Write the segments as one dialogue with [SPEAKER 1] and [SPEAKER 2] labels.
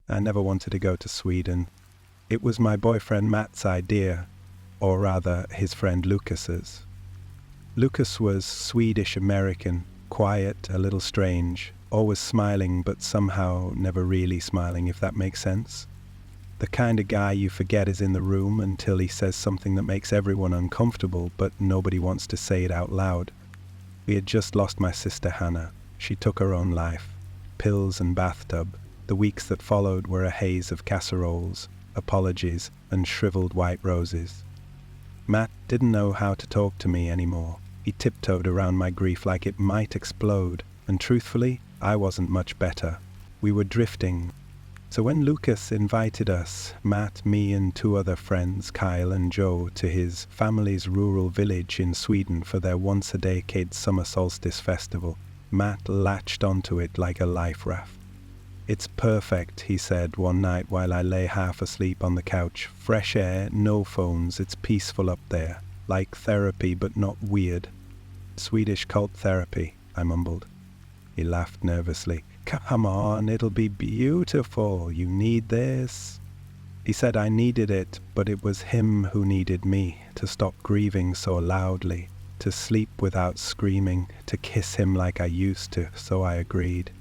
[SPEAKER 1] I never wanted to go to Sweden. It was my boyfriend Matt's idea, or rather his friend Lucas's. Lucas was Swedish-American, quiet, a little strange, always smiling but somehow never really smiling, if that makes sense. The kind of guy you forget is in the room until he says something that makes everyone uncomfortable, but nobody wants to say it out loud. We had just lost my sister Hannah. She took her own life. Pills and bathtub. The weeks that followed were a haze of casseroles, apologies, and shriveled white roses. Matt didn't know how to talk to me anymore. He tiptoed around my grief like it might explode, and truthfully, I wasn't much better. We were drifting. So when Lucas invited us, Matt, me and two other friends, Kyle and Joe, to his family's rural village in Sweden for their once-a-decade summer solstice festival, Matt latched onto it like a life raft. "It's perfect," he said one night while I lay half asleep on the couch. "Fresh air, no phones, it's peaceful up there. Like therapy, but not weird." "Swedish cult therapy," I mumbled. He laughed nervously. "Come on, it'll be beautiful. You need this." He said I needed it, but it was him who needed me, to stop grieving so loudly, to sleep without screaming, to kiss him like I used to, so I agreed.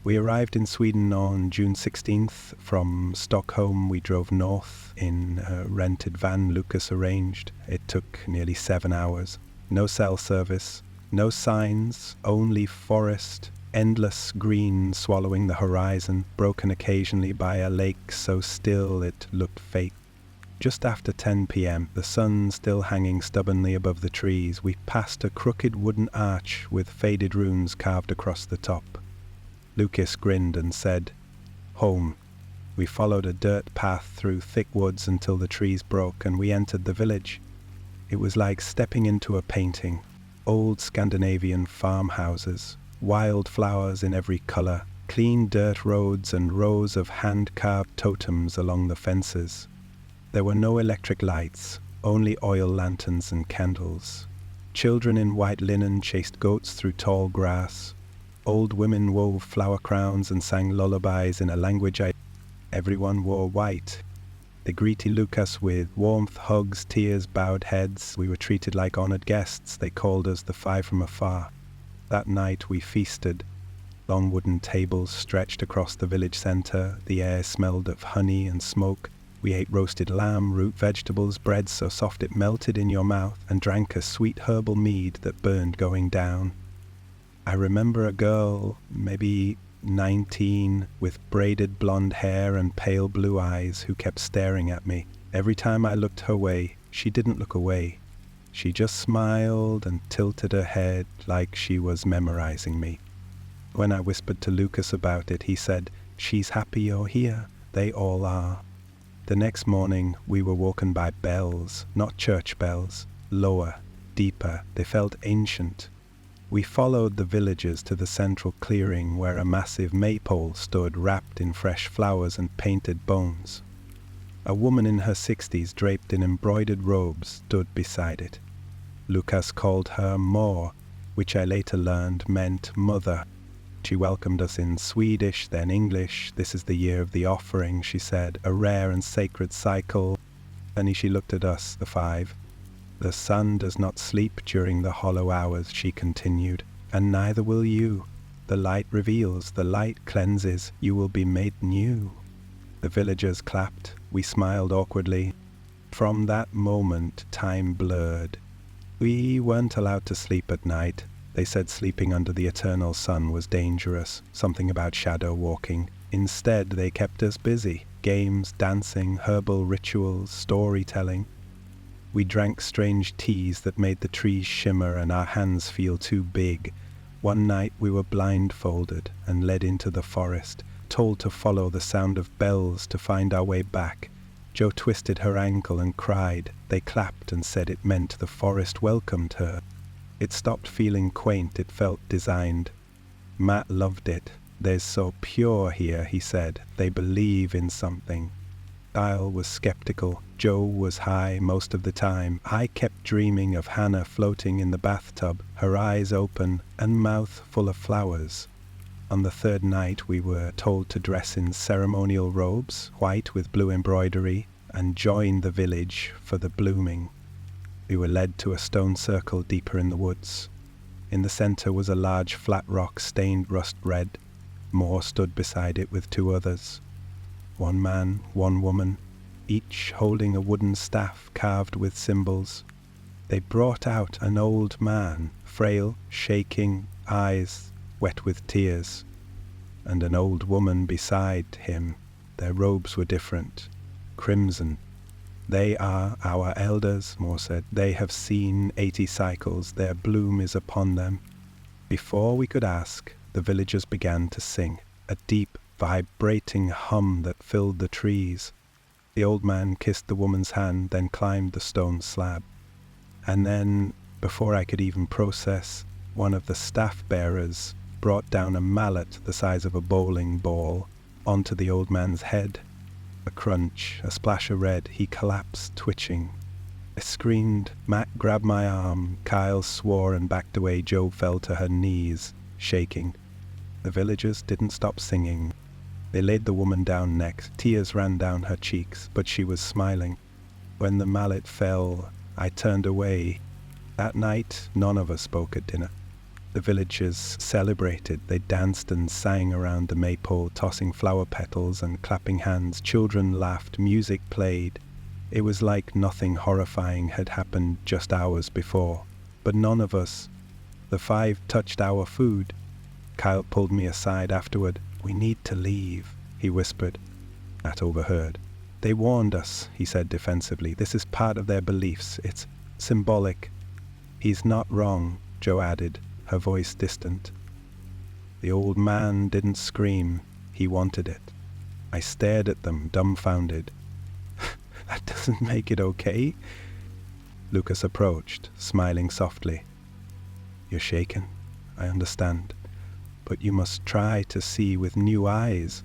[SPEAKER 1] We arrived in Sweden on June 16th. From Stockholm we drove north in a rented van Lucas arranged. It took nearly 7 hours. No cell service, no signs, only forest, endless green swallowing the horizon, broken occasionally by a lake so still it looked fake. Just after 10 p.m., the sun still hanging stubbornly above the trees, we passed a crooked wooden arch with faded runes carved across the top. Lucas grinned and said, "Home." We followed a dirt path through thick woods until the trees broke and we entered the village. It was like stepping into a painting. Old Scandinavian farmhouses, wild flowers in every color, clean dirt roads and rows of hand-carved totems along the fences. There were no electric lights, only oil lanterns and candles. Children in white linen chased goats through tall grass. Old women wove flower crowns and sang lullabies in a language Everyone wore white. They greeted Lucas with warmth, hugs, tears, bowed heads. We were treated like honored guests. They called us the Five from Afar. That night we feasted. Long wooden tables stretched across the village center. The air smelled of honey and smoke. We ate roasted lamb, root vegetables, bread so soft it melted in your mouth, and drank a sweet herbal mead that burned going down. I remember a girl, maybe 19, with braided blonde hair and pale blue eyes, who kept staring at me. Every time I looked her way, she didn't look away. She just smiled and tilted her head like she was memorizing me. When I whispered to Lucas about it, he said, "She's happy you're here. They all are." The next morning, we were woken by bells, not church bells, lower, deeper. They felt ancient. We followed the villagers to the central clearing where a massive maypole stood wrapped in fresh flowers and painted bones. A woman in her 60s draped in embroidered robes stood beside it. Lucas called her Mor, which I later learned meant mother. She welcomed us in Swedish, then English. "This is the year of the offering," she said, "a rare and sacred cycle." And she looked at us, the five. "The sun does not sleep during the hollow hours," she continued, "and neither will you. The light reveals, the light cleanses, you will be made new." The villagers clapped. We smiled awkwardly. From that moment, time blurred. We weren't allowed to sleep at night. They said sleeping under the eternal sun was dangerous, something about shadow walking. Instead, they kept us busy. Games, dancing, herbal rituals, storytelling. We drank strange teas that made the trees shimmer and our hands feel too big. One night we were blindfolded and led into the forest, told to follow the sound of bells to find our way back. Jo twisted her ankle and cried. They clapped and said it meant the forest welcomed her. It stopped feeling quaint, it felt designed. Matt loved it. "They're so pure here," he said. "They believe in something." Kyle was skeptical. Jo was high most of the time. I kept dreaming of Hannah floating in the bathtub, her eyes open and mouth full of flowers. On the third night we were told to dress in ceremonial robes, white with blue embroidery, and join the village for the blooming. We were led to a stone circle deeper in the woods. In the center was a large flat rock stained rust red. Moore stood beside it with two others. One man, one woman, each holding a wooden staff carved with symbols. They brought out an old man, frail, shaking, eyes wet with tears, and an old woman beside him. Their robes were different, crimson. "They are our elders," Moore said. "They have seen 80 cycles. Their bloom is upon them." Before we could ask, the villagers began to sing, a deep, vibrating hum that filled the trees. The old man kissed the woman's hand, then climbed the stone slab. And then, before I could even process, one of the staff bearers brought down a mallet the size of a bowling ball onto the old man's head. A crunch, a splash of red. He collapsed, twitching. I screamed. Matt grabbed my arm. Kyle swore and backed away. Jo fell to her knees, shaking. The villagers didn't stop singing. They laid the woman down next. Tears ran down her cheeks, but she was smiling. When the mallet fell, I turned away. That night, none of us spoke at dinner. The villagers celebrated. They danced and sang around the maypole, tossing flower petals and clapping hands. Children laughed. Music played. It was like nothing horrifying had happened just hours before. But none of us. The 5 touched our food. Kyle pulled me aside afterward. "We need to leave," he whispered. Matt overheard. "They warned us," he said defensively. "This is part of their beliefs. It's symbolic." "He's not wrong," Jo added, her voice distant. The old man didn't scream. He wanted it. I stared at them, dumbfounded. "That doesn't make it okay." Lucas approached, smiling softly. "You're shaken. I understand. But you must try to see with new eyes.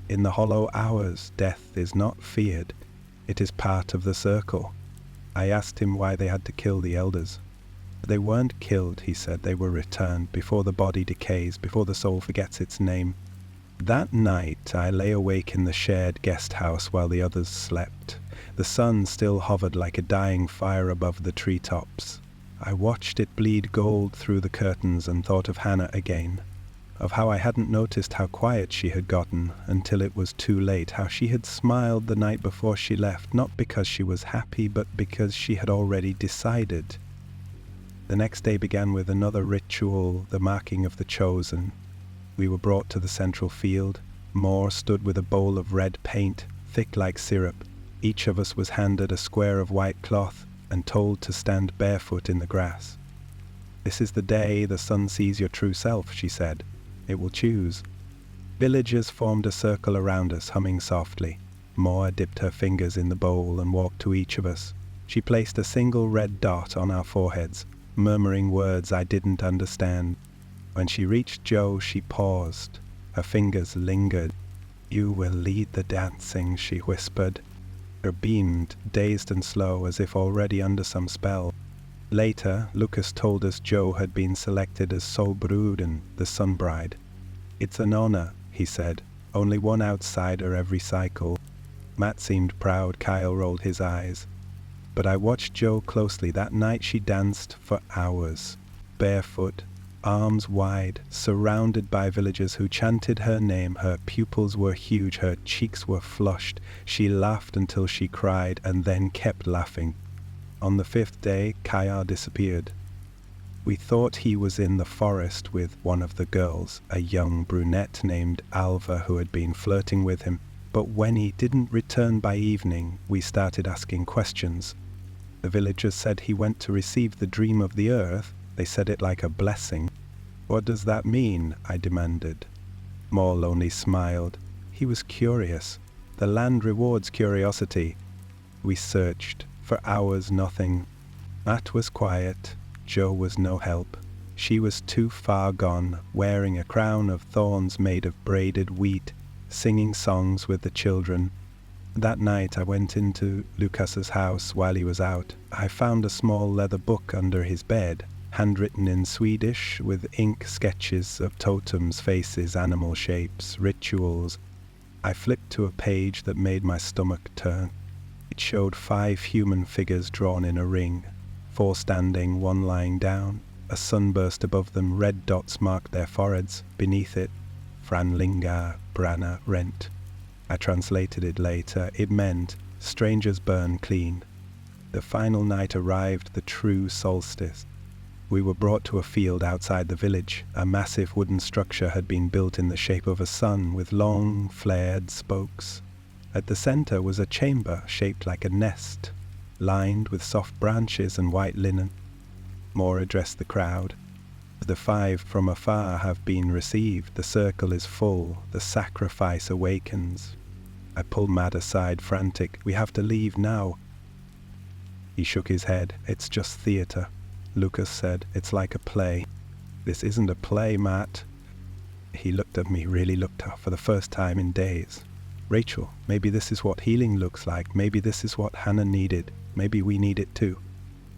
[SPEAKER 1] In the hollow hours, death is not feared. It is part of the circle." I asked him why they had to kill the elders. "They weren't killed," he said. "They were returned before the body decays, before the soul forgets its name." That night, I lay awake in the shared guest house while the others slept. The sun still hovered like a dying fire above the treetops. I watched it bleed gold through the curtains and thought of Hannah again. Of how I hadn't noticed how quiet she had gotten until it was too late, how she had smiled the night before she left, not because she was happy, but because she had already decided. The next day began with another ritual, the marking of the chosen. We were brought to the central field. Moore stood with a bowl of red paint, thick like syrup. Each of us was handed a square of white cloth and told to stand barefoot in the grass. "This is the day the sun sees your true self," she said. "It will choose." Villagers formed a circle around us, humming softly. Moore dipped her fingers in the bowl and walked to each of us. She placed a single red dot on our foreheads, murmuring words I didn't understand. When she reached Jo, she paused. Her fingers lingered. "You will lead the dancing," she whispered. Her beamed, dazed and slow, as if already under some spell. Later, Lucas told us Jo had been selected as Solbruden, the sun bride. "It's an honor," he said. "Only one outsider every cycle." Matt seemed proud. Kyle rolled his eyes. But I watched Jo closely. That night she danced for hours, barefoot, arms wide, surrounded by villagers who chanted her name. Her pupils were huge, her cheeks were flushed. She laughed until she cried, and then kept laughing. On the 5th day, Kayar disappeared. We thought he was in the forest with one of the girls, a young brunette named Alva who had been flirting with him. But when he didn't return by evening, we started asking questions. The villagers said he went to receive the dream of the earth. They said it like a blessing. "What does that mean?" I demanded. Maul only smiled. He was curious. The land rewards curiosity. We searched. For hours, nothing. Matt was quiet. Jo was no help. She was too far gone, wearing a crown of thorns made of braided wheat, singing songs with the children. That night I went into Lucas's house while he was out. I found a small leather book under his bed. handwritten in Swedish with ink sketches of totems, faces, animal shapes, rituals. I flipped to a page that made my stomach turn. It showed 5 human figures drawn in a ring, 4 standing, 1 lying down. A sunburst above them, red dots marked their foreheads. Beneath it, Franlinga Brana Rent. I translated it later. It meant, strangers burn clean. The final night arrived, the true solstice. We were brought to a field outside the village. A massive wooden structure had been built in the shape of a sun with long, flared spokes. At the center was a chamber shaped like a nest, lined with soft branches and white linen. Moore addressed the crowd. The 5 from afar have been received. The circle is full. The sacrifice awakens. I pulled Matt aside, frantic. We have to leave now. He shook his head. It's just theater. Lucas said, it's like a play. This isn't a play, Matt. He looked at me, really looked up for the first time in days. Rachel, maybe this is what healing looks like. Maybe this is what Hannah needed. Maybe we need it too.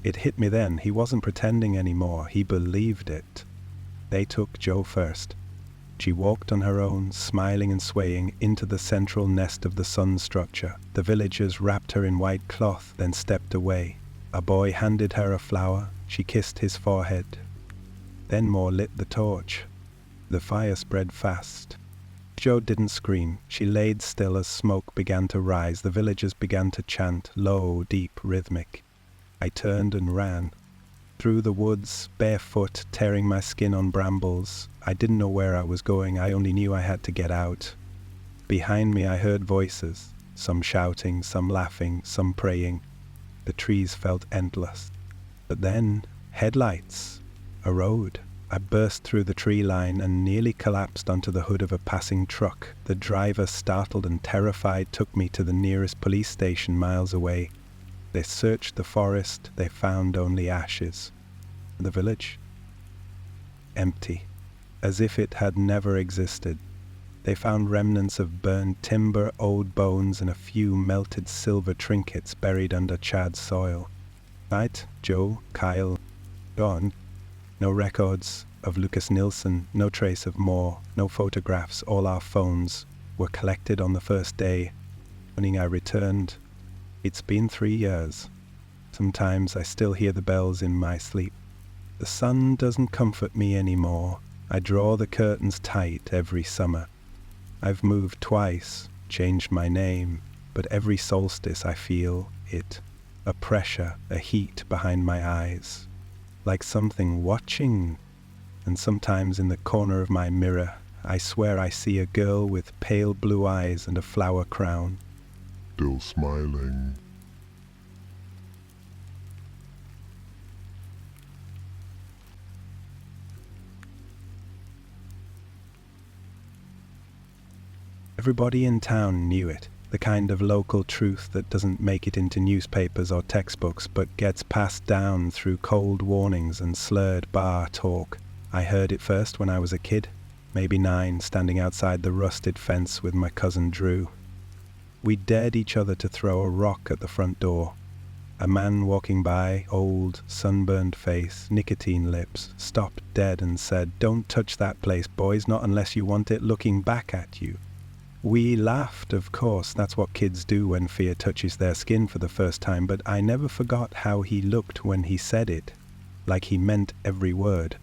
[SPEAKER 1] It hit me then. He wasn't pretending anymore. He believed it. They took Jo first. She walked on her own, smiling and swaying, into the central nest of the sun structure. The villagers wrapped her in white cloth, then stepped away. A boy handed her a flower. She kissed his forehead. Then Moore lit the torch. The fire spread fast. Jo didn't scream. She laid still as smoke began to rise. The villagers began to chant, low, deep, rhythmic. I turned and ran. Through the woods, barefoot, tearing my skin on brambles. I didn't know where I was going. I only knew I had to get out. Behind me I heard voices, some shouting, some laughing, some praying. The trees felt endless. But then, headlights, a road. I burst through the tree line and nearly collapsed onto the hood of a passing truck. The driver, startled and terrified, took me to the nearest police station miles away. They searched the forest. They found only ashes. The village? Empty, as if it had never existed. They found remnants of burned timber, old bones, and a few melted silver trinkets buried under Chad's soil. Right, Jo, Kyle, gone. No records of Lucas Nilsson, no trace of Moore, no photographs. All our phones were collected on the first day. When I returned, it's been 3 years. Sometimes I still hear the bells in my sleep. The sun doesn't comfort me anymore. I draw the curtains tight every summer. I've moved twice, changed my name, but every solstice I feel it. A pressure, a heat behind my eyes, like something watching. And sometimes in the corner of my mirror, I swear I see a girl with pale blue eyes and a flower crown.
[SPEAKER 2] Still smiling.
[SPEAKER 1] Everybody in town knew it. The kind of local truth that doesn't make it into newspapers or textbooks but gets passed down through cold warnings and slurred bar talk. I heard it first when I was a kid, maybe 9, standing outside the rusted fence with my cousin Drew. We dared each other to throw a rock at the front door. A man walking by, old, sunburned face, nicotine lips, stopped dead and said, "Don't touch that place, boys, not unless you want it looking back at you." We laughed, of course. That's what kids do when fear touches their skin for the first time, but I never forgot how he looked when he said it, like he meant every word.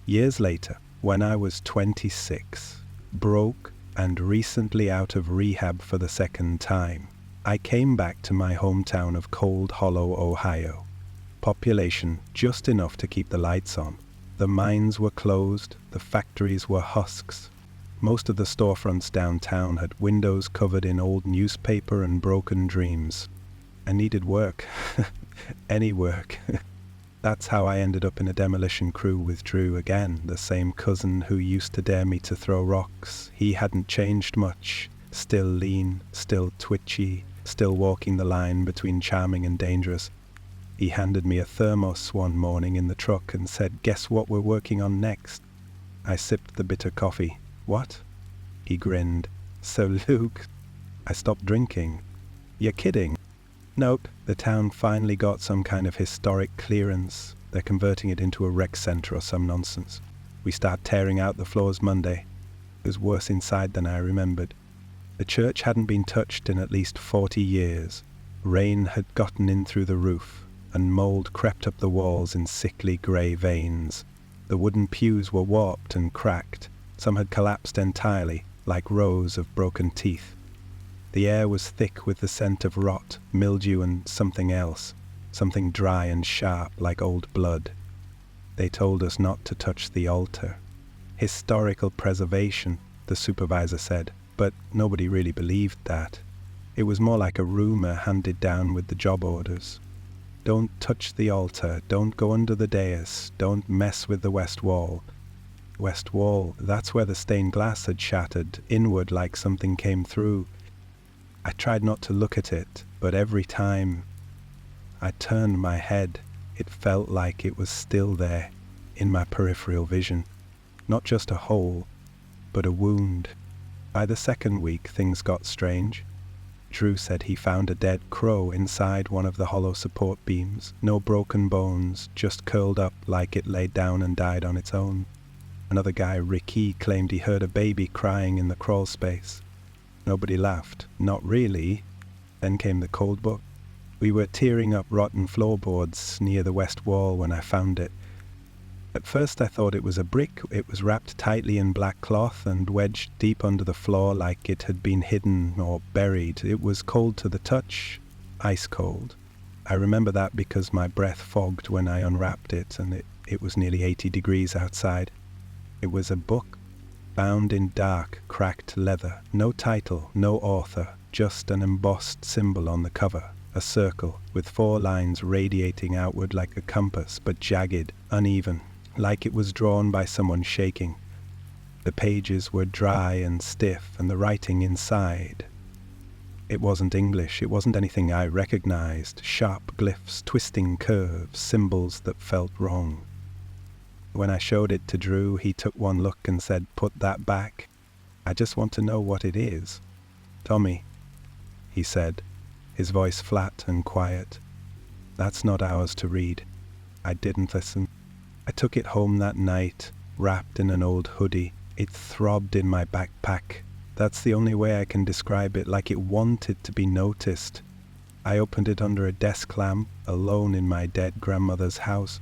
[SPEAKER 1] Years later, when I was 26, broke and recently out of rehab for the 2nd time, I came back to my hometown of Cold Hollow, Ohio. Population just enough to keep the lights on. The mines were closed, the factories were husks. Most of the storefronts downtown had windows covered in old newspaper and broken dreams. I needed work. Any work. That's how I ended up in a demolition crew with Drew again, the same cousin who used to dare me to throw rocks. He hadn't changed much. Still lean, still twitchy, still walking the line between charming and dangerous. He handed me a thermos one morning in the truck and said, "Guess what we're working on next?" I sipped the bitter coffee. "What?" He grinned. "So Luke, I stopped drinking." "You're kidding." Nope, the town finally got some kind of historic clearance. They're converting it into a rec center or some nonsense. We start tearing out the floors Monday. It was worse inside than I remembered. The church hadn't been touched in at least 40 years. Rain had gotten in through the roof, and mold crept up the walls in sickly grey veins. The wooden pews were warped and cracked. Some had collapsed entirely, like rows of broken teeth. The air was thick with the scent of rot, mildew and something else, something dry and sharp like old blood. They told us not to touch the altar. Historical preservation, the supervisor said, but nobody really believed that. It was more like a rumor handed down with the job orders. Don't touch the altar, don't go under the dais, don't mess with the west wall. West wall, that's where the stained glass had shattered, inward like something came through. I tried not to look at it, but every time I turned my head, it felt like it was still there, in my peripheral vision. Not just a hole, but a wound. By the second week, things got strange. Drew said he found a dead crow inside one of the hollow support beams. No broken bones, just curled up like it laid down and died on its own. Another guy, Ricky, claimed he heard a baby crying in the crawl space. Nobody laughed. Not really. Then came the cold book. We were tearing up rotten floorboards near the west wall when I found it. At first I thought it was a brick. It was wrapped tightly in black cloth and wedged deep under the floor like it had been hidden or buried. It was cold to the touch, ice cold. I remember that because my breath fogged when I unwrapped it, and it was nearly 80 degrees outside. It was a book, bound in dark, cracked leather. No title, no author, just an embossed symbol on the cover. A circle with 4 lines radiating outward like a compass, but jagged, uneven, like it was drawn by someone shaking. The pages were dry and stiff, and the writing inside. It wasn't English, it wasn't anything I recognized. Sharp glyphs, twisting curves, symbols that felt wrong. When I showed it to Drew, he took one look and said, "Put that back. I just want to know what it is." "Tommy," he said, his voice flat and quiet, "that's not ours to read." I didn't listen. I took it home that night, wrapped in an old hoodie. It throbbed in my backpack. That's the only way I can describe it, like it wanted to be noticed. I opened it under a desk lamp, alone in my dead grandmother's house.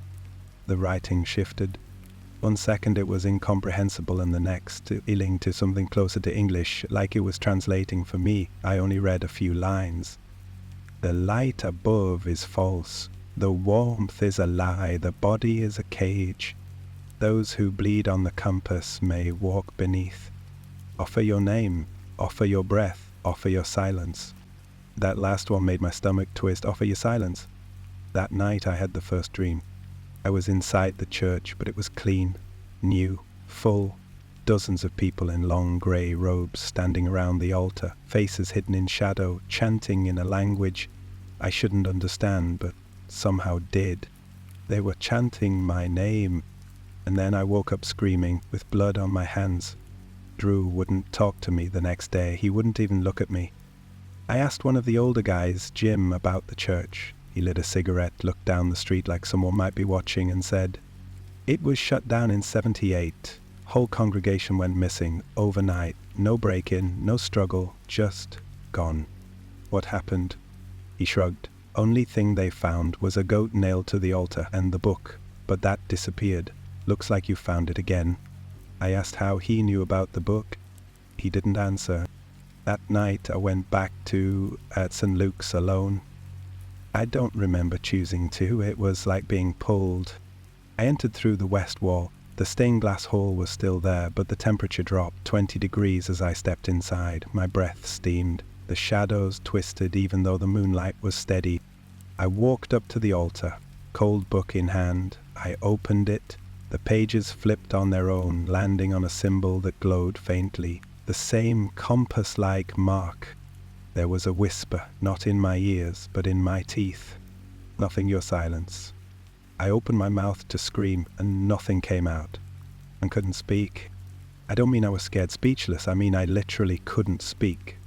[SPEAKER 1] The writing shifted. One second it was incomprehensible, and the next, appealing to something closer to English, like it was translating for me. I only read a few lines. "The light above is false. The warmth is a lie. The body is a cage. Those who bleed on the compass may walk beneath. Offer your name. Offer your breath. Offer your silence." That last one made my stomach twist. Offer your silence. That night I had the first dream. I was inside the church, but it was clean, new, full. Dozens of people in long grey robes standing around the altar, faces hidden in shadow, chanting in a language I shouldn't understand, but somehow did. They were chanting my name, and then I woke up screaming, with blood on my hands. Drew wouldn't talk to me the next day. He wouldn't even look at me. I asked one of the older guys, Jim, about the church. He lit a cigarette, looked down the street like someone might be watching, and said, "It was shut down in 78. Whole congregation went missing, overnight. No break-in, no struggle, just gone." "What happened?" He shrugged. "Only thing they found was a goat nailed to the altar and the book, but that disappeared. Looks like you found it again." I asked how he knew about the book. He didn't answer. That night I went back to St. Luke's alone. I don't remember choosing to. It was like being pulled. I entered through the west wall. The stained glass hall was still there, but the temperature dropped 20 degrees as I stepped inside. My breath steamed. The shadows twisted even though the moonlight was steady. I walked up to the altar, cold book in hand. I opened it. The pages flipped on their own, landing on a symbol that glowed faintly. The same compass-like mark. There was a whisper, not in my ears, but in my teeth. "Nothing, your silence." I opened my mouth to scream, and nothing came out. I couldn't speak. I don't mean I was scared speechless. I mean I literally couldn't speak.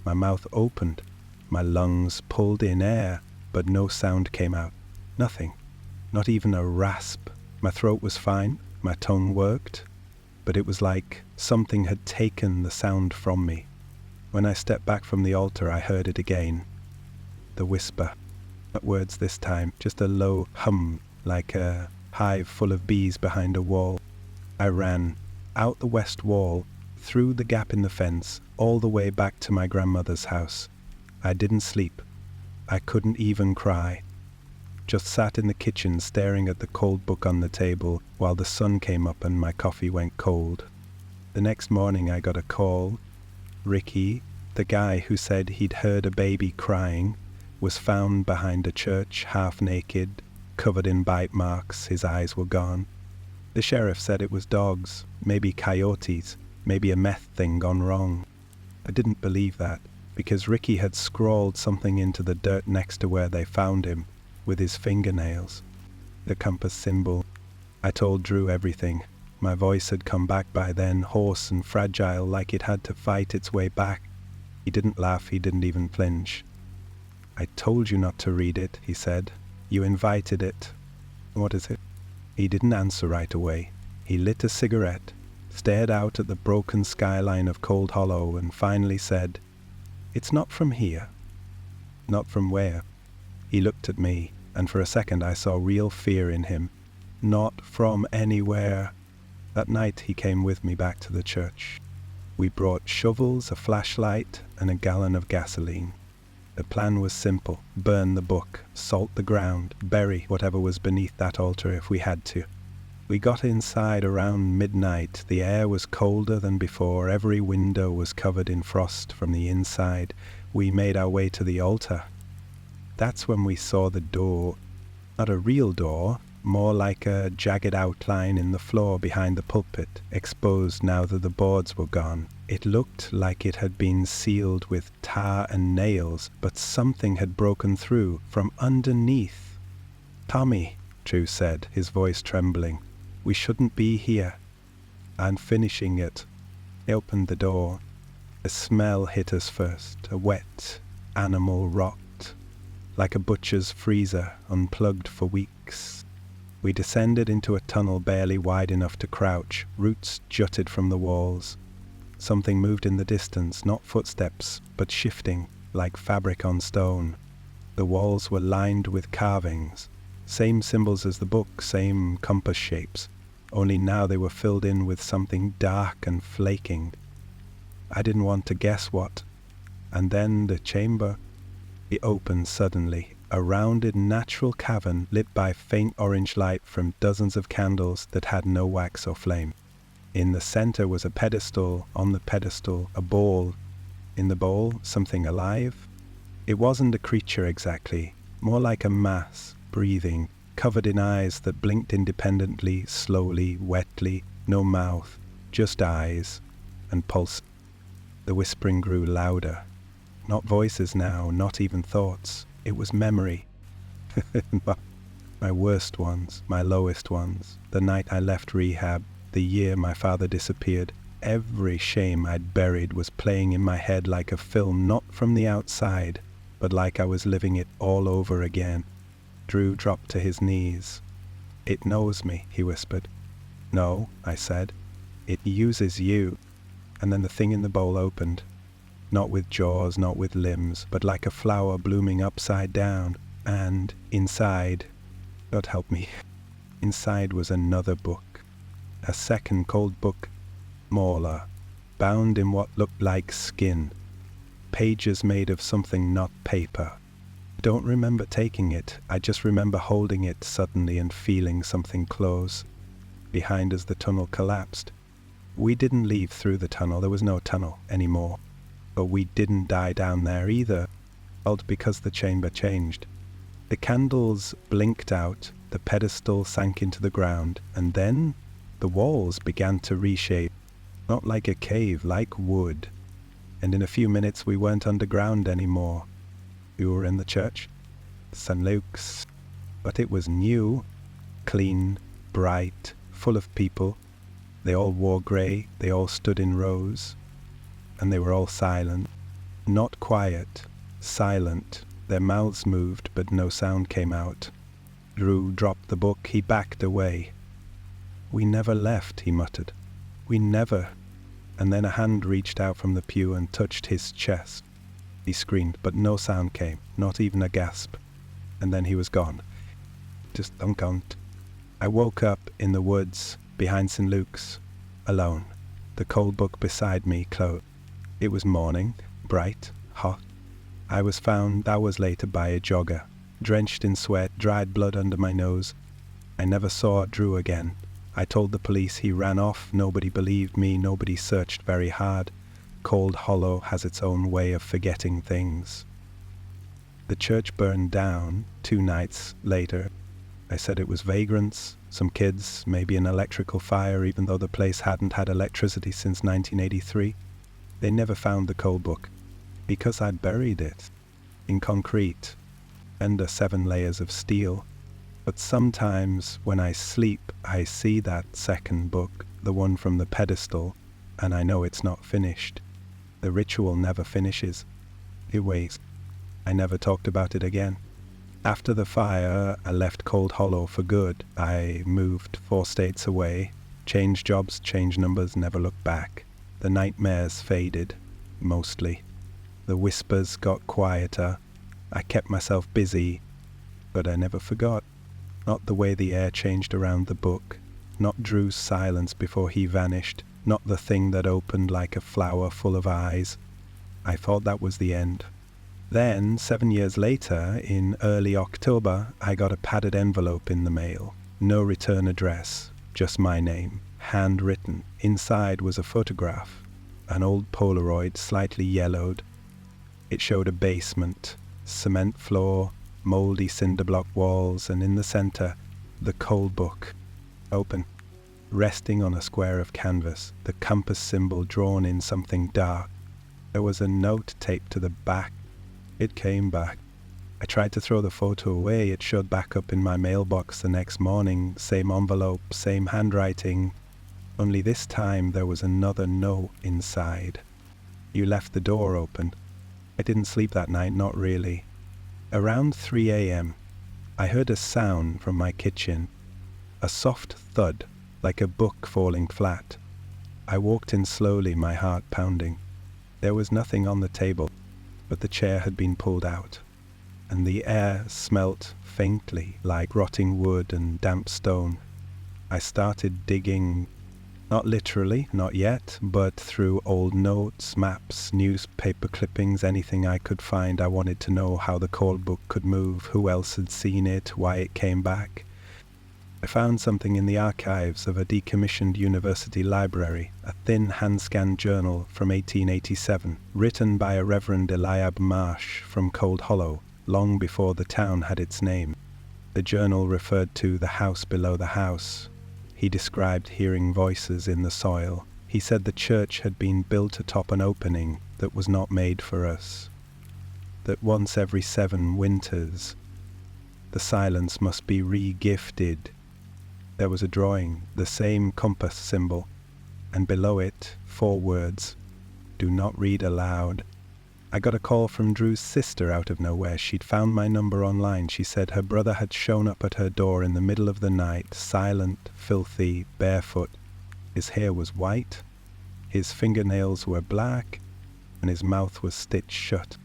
[SPEAKER 1] My mouth opened. My lungs pulled in air, but no sound came out. Nothing. Not even a rasp. My throat was fine, my tongue worked, but it was like something had taken the sound from me. When I stepped back from the altar, I heard it again. The whisper. Not words this time, just a low hum, like a hive full of bees behind a wall. I ran, out the west wall, through the gap in the fence, all the way back to my grandmother's house. I didn't sleep. I couldn't even cry. Just sat in the kitchen staring at the cold book on the table while the sun came up and my coffee went cold. The next morning I got a call. Ricky, the guy who said he'd heard a baby crying, was found behind a church, half naked, covered in bite marks. His eyes were gone. The sheriff said it was dogs, maybe coyotes, maybe a meth thing gone wrong. I didn't believe that, because Ricky had scrawled something into the dirt next to where they found him, with his fingernails. The compass symbol. I told Drew everything. My voice had come back by then, hoarse and fragile, like it had to fight its way back. He didn't laugh, he didn't even flinch. "I told you not to read it," he said. "You invited it." "What is it?" He didn't answer right away. He lit a cigarette, stared out at the broken skyline of Cold Hollow, and finally said, "It's not from here." "Not from where?" He looked at me, and for a second I saw real fear in him. "Not from anywhere." That night he came with me back to the church. We brought shovels, a flashlight, and a gallon of gasoline. The plan was simple: burn the book, salt the ground, bury whatever was beneath that altar if we had to. We got inside around midnight. The air was colder than before. Every window was covered in frost from the inside. We made our way to the altar. That's when we saw the door. Not a real door, more like a jagged outline in the floor behind the pulpit, exposed now that the boards were gone. It looked like it had been sealed with tar and nails, but something had broken through from underneath. "Tommy," Drew said, his voice trembling, "we shouldn't be here." "I'm finishing it." He opened the door. A smell hit us first, a wet animal rot, like a butcher's freezer, unplugged for weeks. We descended into a tunnel barely wide enough to crouch. Roots jutted from the walls. Something moved in the distance, not footsteps, but shifting, like fabric on stone. The walls were lined with carvings, same symbols as the book, same compass shapes, only now they were filled in with something dark and flaking. I didn't want to guess what. And then the chamber. It opened suddenly, a rounded natural cavern lit by faint orange light from dozens of candles that had no wax or flame. In the center was a pedestal, on the pedestal a bowl. In the bowl, something alive. It wasn't a creature exactly, more like a mass, breathing, covered in eyes that blinked independently, slowly, wetly, no mouth, just eyes, and pulse. The whispering grew louder. Not voices now, not even thoughts. It was memory. My worst ones, my lowest ones. The night I left rehab, the year my father disappeared. Every shame I'd buried was playing in my head like a film, not from the outside, but like I was living it all over again. Drew dropped to his knees. "It knows me," he whispered. "No," I said. "It uses you." And then the thing in the bowl opened. Not with jaws, not with limbs, but like a flower blooming upside down. And inside, God help me, inside was another book. A second cold book, smaller, bound in what looked like skin. Pages made of something not paper. I don't remember taking it. I just remember holding it suddenly and feeling something close. Behind us the tunnel collapsed. We didn't leave through the tunnel. There was no tunnel anymore. But we didn't die down there either, because the chamber changed. The candles blinked out, the pedestal sank into the ground, and then the walls began to reshape, not like a cave, like wood. And in a few minutes we weren't underground anymore. We were in the church, St. Luke's, but it was new, clean, bright, full of people. They all wore grey, they all stood in rows, and they were all silent. Not quiet, silent. Their mouths moved, but no sound came out. Drew dropped the book. He backed away. "We never left," he muttered. "We never." And then a hand reached out from the pew and touched his chest. He screamed, but no sound came, not even a gasp. And then he was gone. Just unconscious. I woke up in the woods behind St. Luke's, alone. The cold book beside me closed. It was morning, bright, hot. I was found hours later by a jogger, drenched in sweat, dried blood under my nose. I never saw Drew again. I told the police. He ran off. Nobody believed me. Nobody searched very hard. Cold Hollow has its own way of forgetting things. The church burned down 2 nights later. I said it was vagrants, some kids, maybe an electrical fire, even though the place hadn't had electricity since 1983. They never found the cold book, because I buried it in concrete under 7 layers of steel. But sometimes when I sleep, I see that second book, the one from the pedestal, and I know it's not finished. The ritual never finishes. It waits. I never talked about it again. After the fire, I left Cold Hollow for good. I moved 4 states away, changed jobs, changed numbers, never looked back. The nightmares faded, mostly. The whispers got quieter. I kept myself busy, but I never forgot. Not the way the air changed around the book, not Drew's silence before he vanished, not the thing that opened like a flower full of eyes. I thought that was the end. Then, 7 years later, in early October, I got a padded envelope in the mail. No return address, just my name, handwritten. Inside was a photograph, an old Polaroid, slightly yellowed. It showed a basement, cement floor, moldy cinder block walls, and in the center, the cold book, open, resting on a square of canvas, the compass symbol drawn in something dark. There was a note taped to the back. It came back. I tried to throw the photo away. It showed back up in my mailbox the next morning, same envelope, same handwriting. Only this time there was another note inside. "You left the door open." I didn't sleep that night, not really. Around 3 a.m., I heard a sound from my kitchen, a soft thud, like a book falling flat. I walked in slowly, my heart pounding. There was nothing on the table, but the chair had been pulled out, and the air smelt faintly like rotting wood and damp stone. I started digging, not literally, not yet, but through old notes, maps, newspaper clippings, anything I could find. I wanted to know how the cold book could move, who else had seen it, why it came back. I found something in the archives of a decommissioned university library, a thin hand-scanned journal from 1887, written by a Reverend Eliab Marsh from Cold Hollow, long before the town had its name. The journal referred to the house below the house. He described hearing voices in the soil. He said the church had been built atop an opening that was not made for us. That once every 7 winters, the silence must be re-gifted. There was a drawing, the same compass symbol, and below it, 4 words, "Do not read aloud." I got a call from Drew's sister out of nowhere. She'd found my number online. She said her brother had shown up at her door in the middle of the night, silent, filthy, barefoot. His hair was white, his fingernails were black, and his mouth was stitched shut.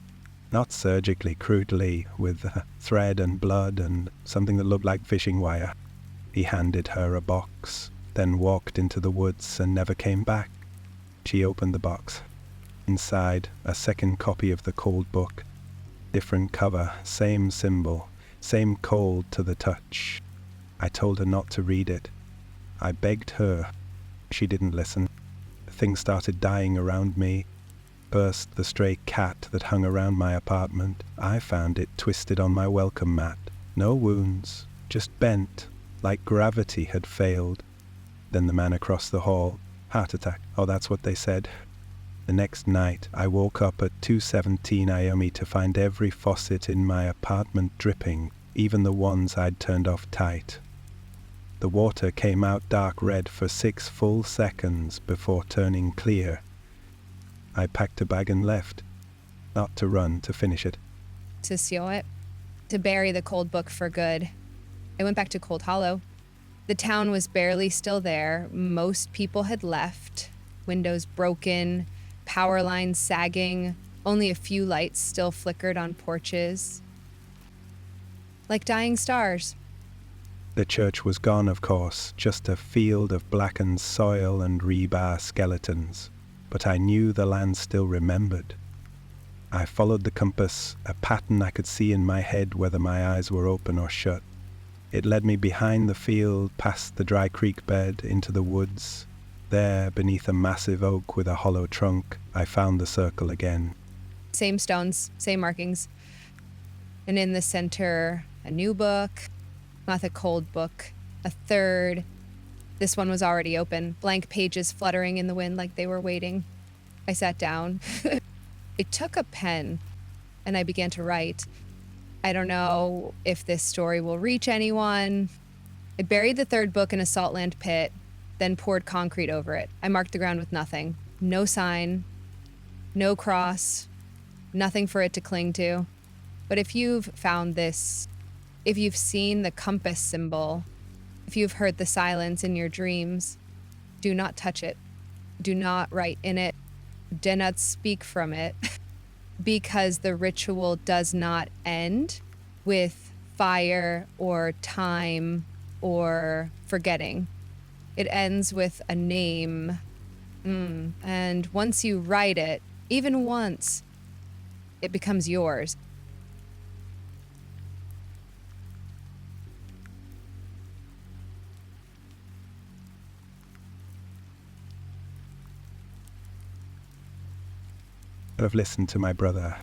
[SPEAKER 1] Not surgically, crudely, with thread and blood and something that looked like fishing wire. He handed her a box, then walked into the woods and never came back. She opened the box. Inside, a second copy of the cold book. Different cover, same symbol, same cold to the touch. I told her not to read it. I begged her. She didn't listen. Things started dying around me. First, the stray cat that hung around my apartment. I found it twisted on my welcome mat. No wounds, just bent, like gravity had failed. Then the man across the hall. Heart attack. Oh, that's what they said. The next night, I woke up at 2:17 a.m. to find every faucet in my apartment dripping, even the ones I'd turned off tight. The water came out dark red for 6 full seconds before turning clear. I packed a bag and left. Not to run, to finish it.
[SPEAKER 3] To seal it, to bury the cold book for good. I went back to Cold Hollow. The town was barely still there. Most people had left. Windows broken, power lines sagging. Only a few lights still flickered on porches. Like dying stars.
[SPEAKER 1] The church was gone, of course, just a field of blackened soil and rebar skeletons. But I knew the land still remembered. I followed the compass, a pattern I could see in my head whether my eyes were open or shut. It led me behind the field, past the dry creek bed, into the woods. There, beneath a massive oak with a hollow trunk, I found the circle again.
[SPEAKER 3] Same stones, same markings. And in the center, a new book, not a cold book, a third. This one was already open, blank pages fluttering in the wind like they were waiting. I sat down. I took a pen and I began to write. I don't know if this story will reach anyone. I buried the third book in a saltland pit, then poured concrete over it. I marked the ground with nothing. No sign, no cross, nothing for it to cling to. But if you've found this, if you've seen the compass symbol, if you've heard the silence in your dreams, do not touch it. Do not write in it. Do not speak from it. Because the ritual does not end with fire or time or forgetting. It ends with a name. And once you write it, even once, it becomes yours.
[SPEAKER 1] I've listened to my brother.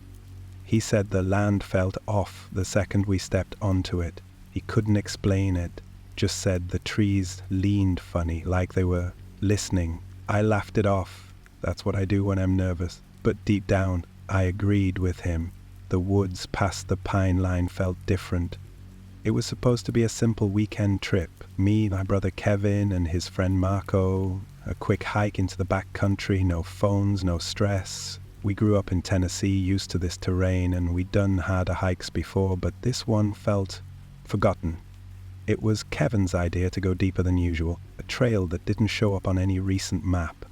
[SPEAKER 1] He said the land felt off the second we stepped onto it. He couldn't explain it, just said the trees leaned funny, like they were listening. I laughed it off. That's what I do when I'm nervous. But deep down, I agreed with him. The woods past the pine line felt different. It was supposed to be a simple weekend trip. Me, my brother Kevin, and his friend Marco. A quick hike into the back country, no phones, no stress. We grew up in Tennessee, used to this terrain, and we'd done harder hikes before, but this one felt forgotten. It was Kevin's idea to go deeper than usual, a trail that didn't show up on any recent map.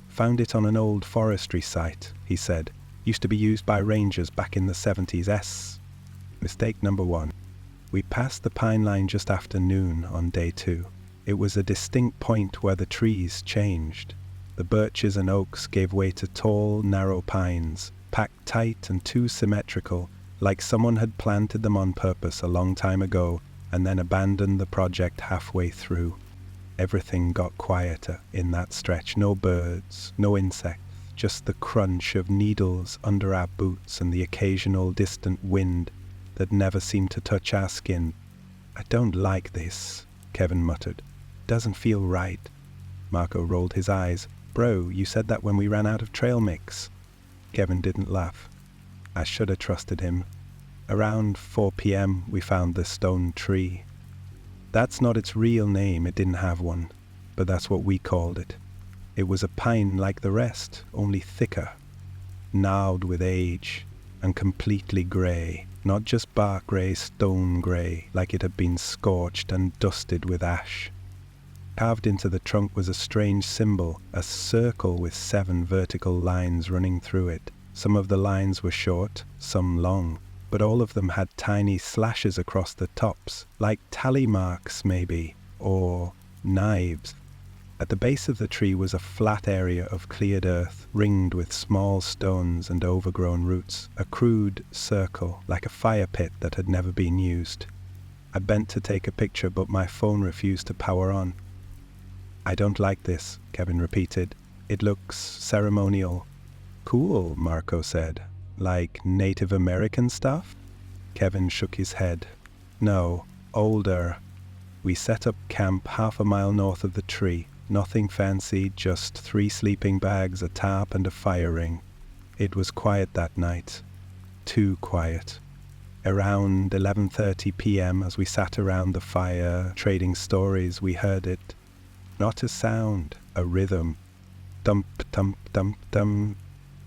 [SPEAKER 1] Found it on an old forestry site, he said. Used to be used by rangers back in the 70s. Mistake number one. We passed the pine line just after noon on day 2. It was a distinct point where the trees changed. The birches and oaks gave way to tall, narrow pines, packed tight and too symmetrical, like someone had planted them on purpose a long time ago and then abandoned the project halfway through. Everything got quieter in that stretch. No birds, no insects, just the crunch of needles under our boots and the occasional distant wind that never seemed to touch our skin. I don't like this, Kevin muttered. Doesn't feel right. Marco rolled his eyes. Bro, you said that when we ran out of trail mix. Kevin didn't laugh. I should have trusted him. Around 4 p.m. we found the stone tree. That's not its real name, it didn't have one, but that's what we called it. It was a pine like the rest, only thicker, gnarled with age, and completely grey. Not just bark grey, stone grey, like it had been scorched and dusted with ash. Carved into the trunk was a strange symbol, a circle with 7 vertical lines running through it. Some of the lines were short, some long, but all of them had tiny slashes across the tops, like tally marks maybe, or knives. At the base of the tree was a flat area of cleared earth, ringed with small stones and overgrown roots, a crude circle, like a fire pit that had never been used. I bent to take a picture, but my phone refused to power on. I don't like this, Kevin repeated. It looks ceremonial. Cool, Marco said. Like Native American stuff? Kevin shook his head. No, older. We set up camp half a mile north of the tree. Nothing fancy, just 3 sleeping bags, a tarp, and a fire ring. It was quiet that night. Too quiet. Around 11:30 p.m. as we sat around the fire, trading stories, we heard it. Not a sound, a rhythm. Thump, thump, thump, thump.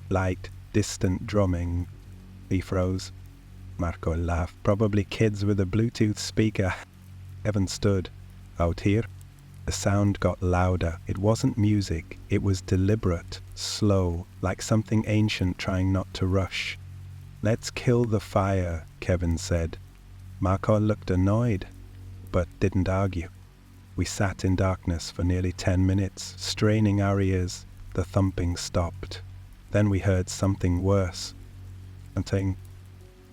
[SPEAKER 1] Light, distant drumming. He froze. Marco laughed. Probably kids with a Bluetooth speaker. Kevin stood. Out here? The sound got louder. It wasn't music. It was deliberate, slow, like something ancient trying not to rush. Let's kill the fire, Kevin said. Marco looked annoyed, but didn't argue. We sat in darkness for nearly 10 minutes, straining our ears. The thumping stopped. Then we heard something worse. Something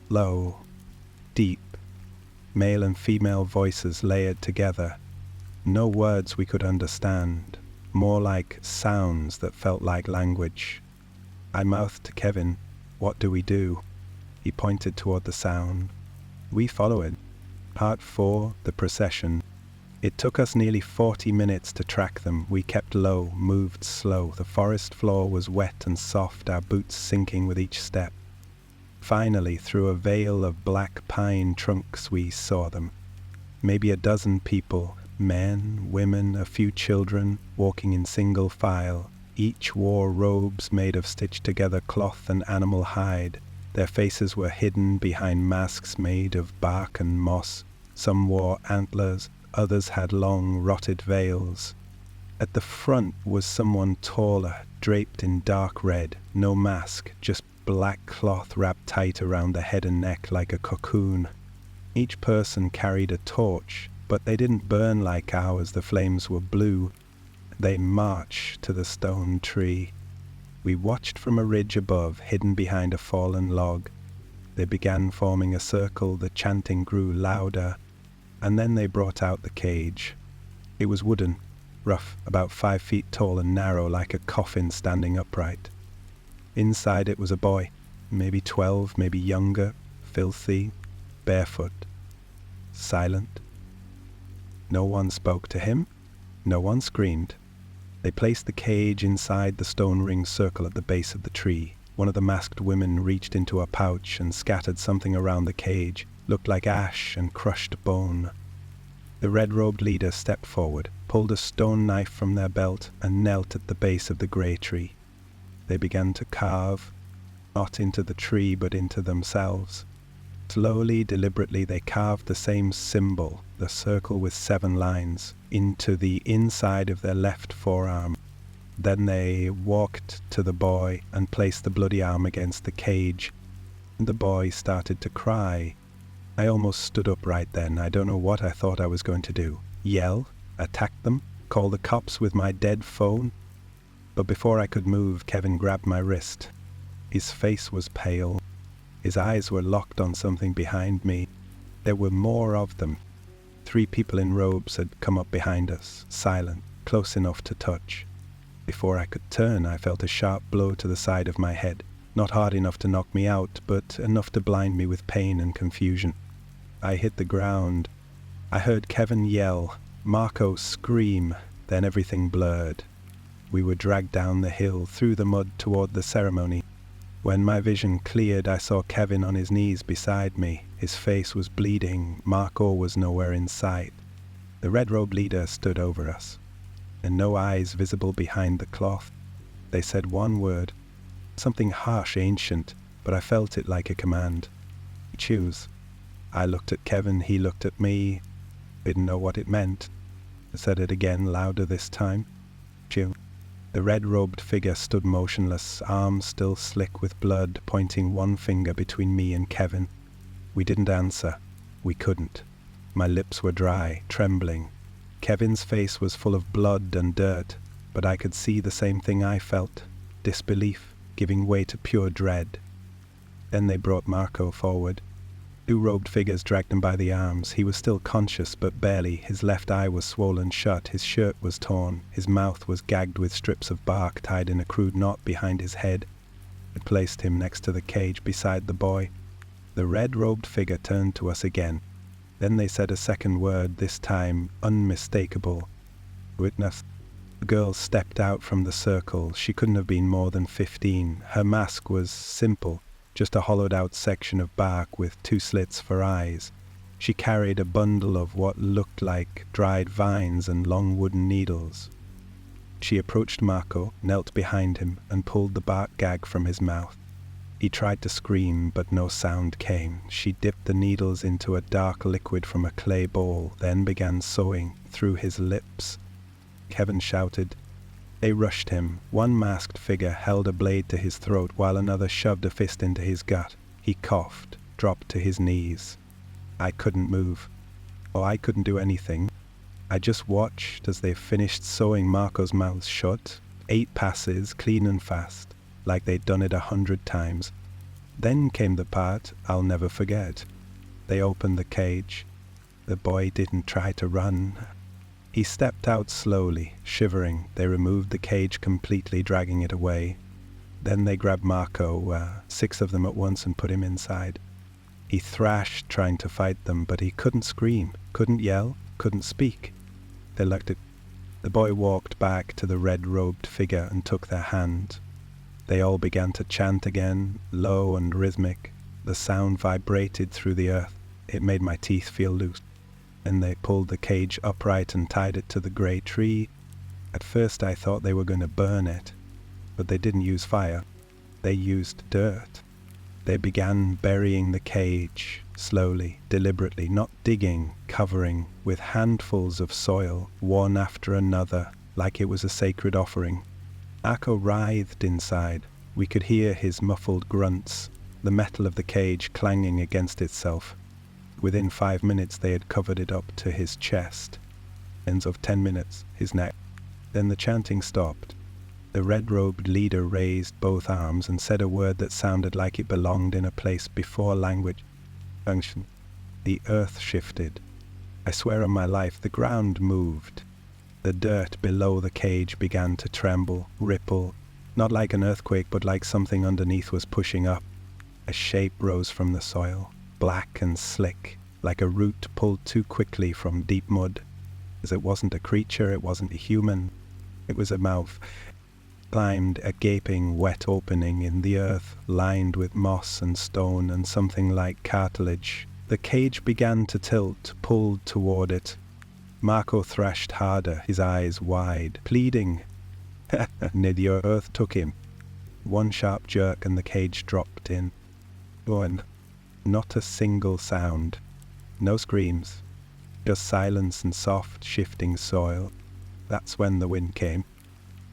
[SPEAKER 1] low, deep, male and female voices layered together. No words we could understand, more like sounds that felt like language. I mouthed to Kevin, "What do we do?" He pointed toward the sound. We followed. Part 4, the procession. It took us nearly 40 minutes to track them. We kept low, moved slow. The forest floor was wet and soft, our boots sinking with each step. Finally, through a veil of black pine trunks, we saw them. Maybe a dozen people, men, women, a few children, walking in single file. Each wore robes made of stitched-together cloth and animal hide. Their faces were hidden behind masks made of bark and moss. Some wore antlers, others had long, rotted veils. At the front was someone taller, draped in dark red, no mask, just black cloth wrapped tight around the head and neck like a cocoon. Each person carried a torch, but they didn't burn like ours, the flames were blue. They marched to the stone tree. We watched from a ridge above, hidden behind a fallen log. They began forming a circle, the chanting grew louder, and then they brought out the cage. It was wooden, rough, about 5 feet tall and narrow like a coffin standing upright. Inside it was a boy, maybe 12, maybe younger, filthy, barefoot, silent. No one spoke to him. No one screamed. They placed the cage inside the stone ring circle at the base of the tree. One of the masked women reached into a pouch and scattered something around the cage. Looked like ash and crushed bone. The red-robed leader stepped forward, pulled a stone knife from their belt, and knelt at the base of the grey tree. They began to carve, not into the tree but into themselves. Slowly, deliberately, they carved the same symbol, the circle with 7 lines, into the inside of their left forearm. Then they walked to the boy and placed the bloody arm against the cage. The boy started to cry. I almost stood up right then. I don't know what I thought I was going to do. Yell? Attack them? Call the cops with my dead phone? But before I could move, Kevin grabbed my wrist. His face was pale. His eyes were locked on something behind me. There were more of them. 3 people in robes had come up behind us, silent, close enough to touch. Before I could turn, I felt a sharp blow to the side of my head. Not hard enough to knock me out, but enough to blind me with pain and confusion. I hit the ground. I heard Kevin yell, Marco scream, then everything blurred. We were dragged down the hill, through the mud toward the ceremony. When my vision cleared, I saw Kevin on his knees beside me. His face was bleeding. Marco was nowhere in sight. The red-robed leader stood over us, and no eyes visible behind the cloth. They said one word, something harsh, ancient, but I felt it like a command. Choose. I looked at Kevin, he looked at me. Didn't know what it meant. I said it again, louder this time. Choose. The red-robed figure stood motionless, arms still slick with blood, pointing one finger between me and Kevin. We didn't answer. We couldn't. My lips were dry, trembling. Kevin's face was full of blood and dirt, but I could see the same thing I felt, disbelief, giving way to pure dread. Then they brought Marco forward. 2 robed figures dragged him by the arms. He was still conscious, but barely. His left eye was swollen shut. His shirt was torn. His mouth was gagged with strips of bark tied in a crude knot behind his head. It placed him next to the cage beside the boy. The red-robed figure turned to us again. Then they said a second word, this time unmistakable. Witness. The girl stepped out from the circle. She couldn't have been more than 15. Her mask was simple. Just a hollowed-out section of bark with 2 slits for eyes. She carried a bundle of what looked like dried vines and long wooden needles. She approached Marco, knelt behind him, and pulled the bark gag from his mouth. He tried to scream, but no sound came. She dipped the needles into a dark liquid from a clay bowl, then began sewing through his lips. Kevin shouted. They rushed him. One masked figure held a blade to his throat while another shoved a fist into his gut. He coughed, dropped to his knees. I couldn't move. Oh, I couldn't do anything. I just watched as they finished sewing Marco's mouth shut. 8 passes, clean and fast, like they'd done it 100 times. Then came the part I'll never forget. They opened the cage. The boy didn't try to run. He stepped out slowly, shivering. They removed the cage completely, dragging it away. Then they grabbed Marco, 6 of them at once, and put him inside. He thrashed, trying to fight them, but he couldn't scream, couldn't yell, couldn't speak. They looked at. The boy walked back to the red-robed figure and took their hand. They all began to chant again, low and rhythmic. The sound vibrated through the earth. It made my teeth feel loose. Then they pulled the cage upright and tied it to the grey tree. At first I thought they were going to burn it, but they didn't use fire. They used dirt. They began burying the cage, slowly, deliberately, not digging, covering, with handfuls of soil, one after another, like it was a sacred offering. Marco writhed inside. We could hear his muffled grunts, the metal of the cage clanging against itself. Within 5 minutes they had covered it up to his chest. Ends of 10 minutes, his neck. Then the chanting stopped. The red-robed leader raised both arms and said a word that sounded like it belonged in a place before language. Function. The earth shifted. I swear on my life, the ground moved. The dirt below the cage began to tremble, ripple, not like an earthquake, but like something underneath was pushing up. A shape rose from the soil, black and slick, like a root pulled too quickly from deep mud. As it wasn't a creature, it wasn't a human. It was a mouth. Climbed a gaping, wet opening in the earth, lined with moss and stone and something like cartilage. The cage began to tilt, pulled toward it. Marco thrashed harder, his eyes wide, pleading. And the earth took him. One sharp jerk and the cage dropped in. Oh, and not a single sound. No screams. Just silence and soft, shifting soil. That's when the wind came.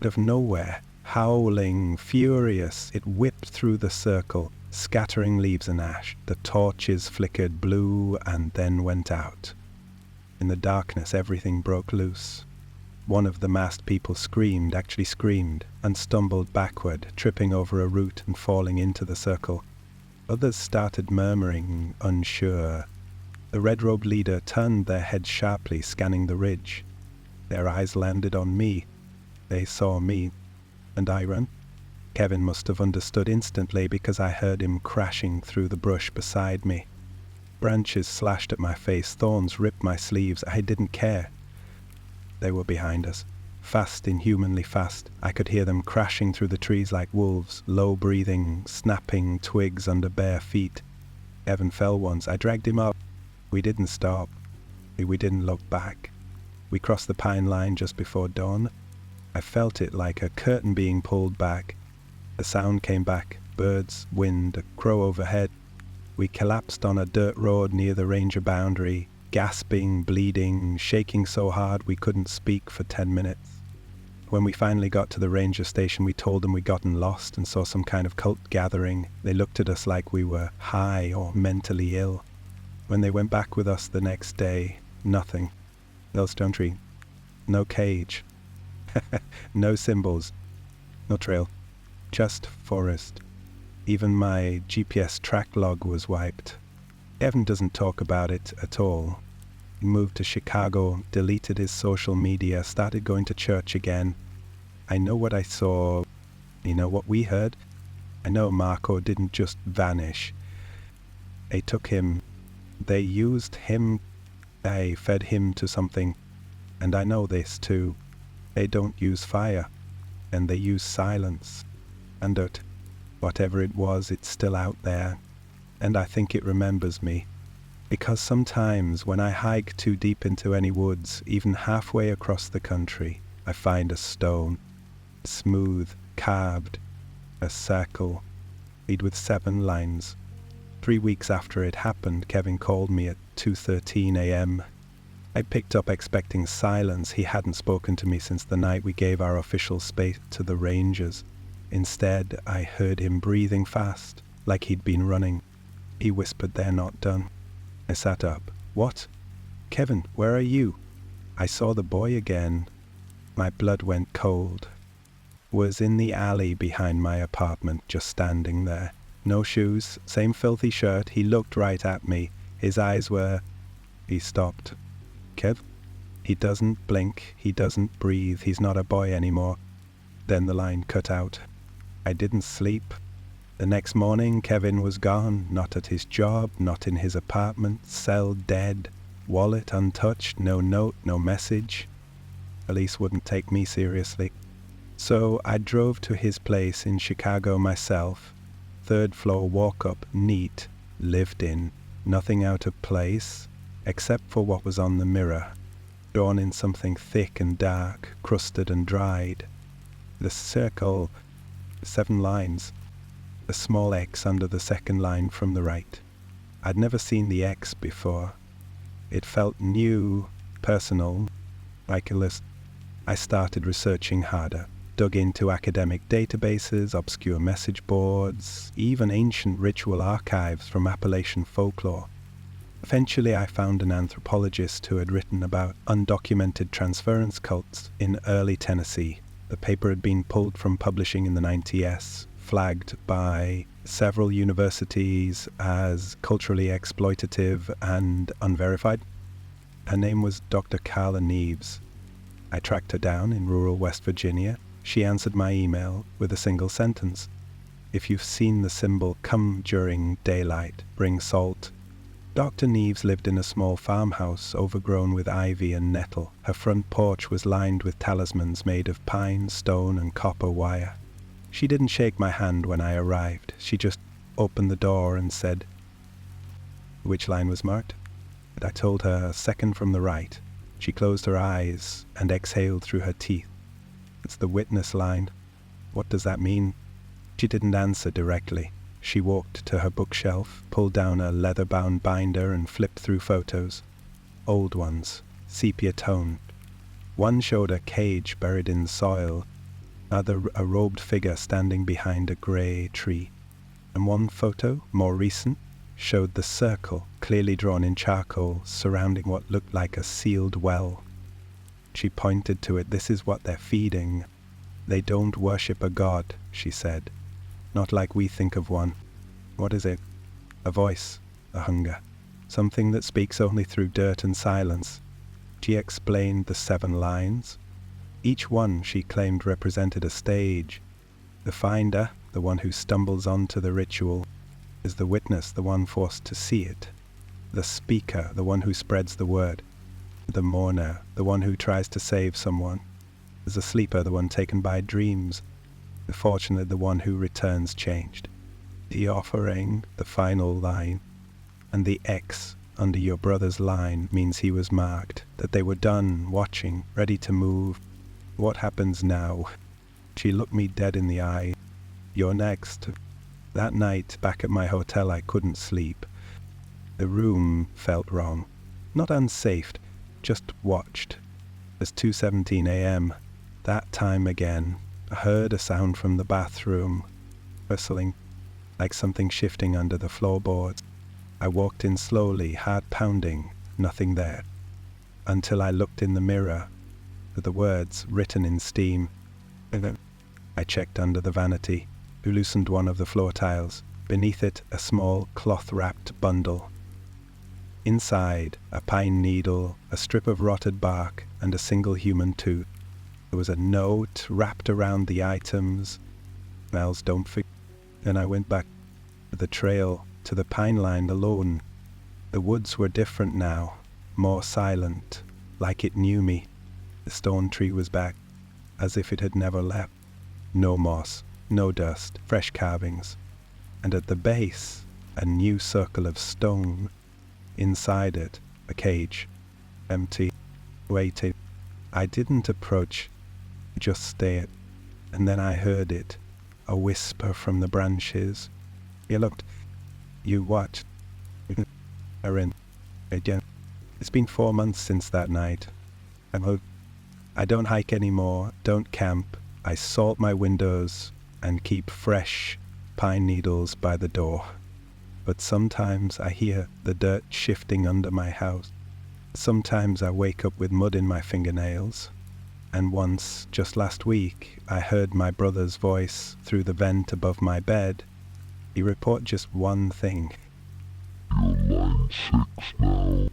[SPEAKER 1] Out of nowhere, howling, furious, it whipped through the circle, scattering leaves and ash. The torches flickered blue and then went out. In the darkness, everything broke loose. One of the masked people screamed, actually screamed, and stumbled backward, tripping over a root and falling into the circle. Others started murmuring, unsure. The red-robed leader turned their heads sharply, scanning the ridge. Their eyes landed on me. They saw me, and I ran. Kevin must have understood instantly because I heard him crashing through the brush beside me. Branches slashed at my face, thorns ripped my sleeves. I didn't care. They were behind us, fast, inhumanly fast. I could hear them crashing through the trees like wolves, low breathing, snapping twigs under bare feet. Kevin fell once. I dragged him up. We didn't stop. We didn't look back. We crossed the pine line just before dawn. I felt it like a curtain being pulled back. The sound came back. Birds, wind, a crow overhead. We collapsed on a dirt road near the ranger boundary, gasping, bleeding, shaking so hard we couldn't speak for 10 minutes. When we finally got to the ranger station, we told them we'd gotten lost and saw some kind of cult gathering. They looked at us like we were high or mentally ill. When they went back with us the next day, nothing. No stone tree. No cage. No symbols. No trail. Just forest. Even my GPS track log was wiped. Evan doesn't talk about it at all. He moved to Chicago, deleted his social media, started going to church again. I know what I saw. You know what we heard? I know Marco didn't just vanish. They took him. They used him. They fed him to something. And I know this too. They don't use fire. And they use silence. And dirt. Whatever it was, it's still out there. And I think it remembers me. Because sometimes when I hike too deep into any woods, even halfway across the country, I find a stone. Smooth, carved, a circle. Lead with 7 lines. 3 weeks after it happened, Kevin called me at 2:13 a.m. I picked up expecting silence. He hadn't spoken to me since the night we gave our official space to the Rangers. Instead, I heard him breathing fast, like he'd been running. He whispered, "They're not done." I sat up. "What? Kevin, where are you?" I saw the boy again. My blood went cold. Was in the alley behind my apartment, just standing there. No shoes, same filthy shirt. He looked right at me. His eyes were... He stopped. "Kev?" He doesn't blink. He doesn't breathe. He's not a boy anymore. Then the line cut out. I didn't sleep. The next morning, Kevin was gone. Not at his job, not in his apartment. Cell dead. Wallet untouched. No note, no message. Police wouldn't take me seriously. So I drove to his place in Chicago myself. 3rd floor walk-up, neat, lived in, nothing out of place, except for what was on the mirror, drawn in something thick and dark, crusted and dried. The circle, 7 lines, a small X under the 2nd line from the right. I'd never seen the X before. It felt new, personal, like a list. I started researching harder. Dug into academic databases, obscure message boards, even ancient ritual archives from Appalachian folklore. Eventually I found an anthropologist who had written about undocumented transference cults in early Tennessee. The paper had been pulled from publishing in the 90s, flagged by several universities as culturally exploitative and unverified. Her name was Dr. Carla Neves. I tracked her down in rural West Virginia. She answered my email with a single sentence. "If you've seen the symbol, come during daylight, bring salt." Dr. Neves lived in a small farmhouse overgrown with ivy and nettle. Her front porch was lined with talismans made of pine, stone, and copper wire. She didn't shake my hand when I arrived. She just opened the door and said, "Which line was marked?" I told her, "2nd from the right." She closed her eyes and exhaled through her teeth. "It's the witness line." "What does that mean?" She didn't answer directly. She walked to her bookshelf, pulled down a leather-bound binder and flipped through photos. Old ones, sepia-toned. One showed a cage buried in soil, another a robed figure standing behind a grey tree. And one photo, more recent, showed the circle, clearly drawn in charcoal, surrounding what looked like a sealed well. She pointed to it. "This is what they're feeding. They don't worship a god," she said. "Not like we think of one." "What is it?" "A voice, a hunger. Something that speaks only through dirt and silence." She explained the 7 lines. Each one, she claimed, represented a stage. The finder, the one who stumbles onto the ritual, is the witness, the one forced to see it. The speaker, the one who spreads the word. The mourner, the one who tries to save someone. The sleeper, the one taken by dreams. Fortunately, the one who returns changed. The offering, the final line, and the X under your brother's line means he was marked, that they were done, watching, ready to move. What happens now? She looked me dead in the eye. "You're next." That night, back at my hotel, I couldn't sleep. The room felt wrong. Not unsafe, just watched. It's 2:17 a.m. That time again. I heard a sound from the bathroom, whistling, like something shifting under the floorboards. I walked in slowly, heart pounding, nothing there, until I looked in the mirror, with the words written in steam. I checked under the vanity, loosened one of the floor tiles. Beneath it, a small cloth-wrapped bundle. Inside, a pine needle, a strip of rotted bark, and a single human tooth. There was a note wrapped around the items. "Smells don't forget." Then I went back to the trail, to the pine line alone. The woods were different now, more silent, like it knew me. The stone tree was back, as if it had never left. No moss, no dust, fresh carvings. And at the base, a new circle of stone. Inside it, a cage, empty, waiting. I didn't approach, just stared. And then I heard it, a whisper from the branches. He looked. You what? Erin. Again. It's been 4 months since that night. I don't hike anymore, don't camp. I salt my windows and keep fresh pine needles by the door. But sometimes I hear the dirt shifting under my house. Sometimes I wake up with mud in my fingernails. And once, just last week, I heard my brother's voice through the vent above my bed. He reported just one thing.
[SPEAKER 2] You're line 6 now.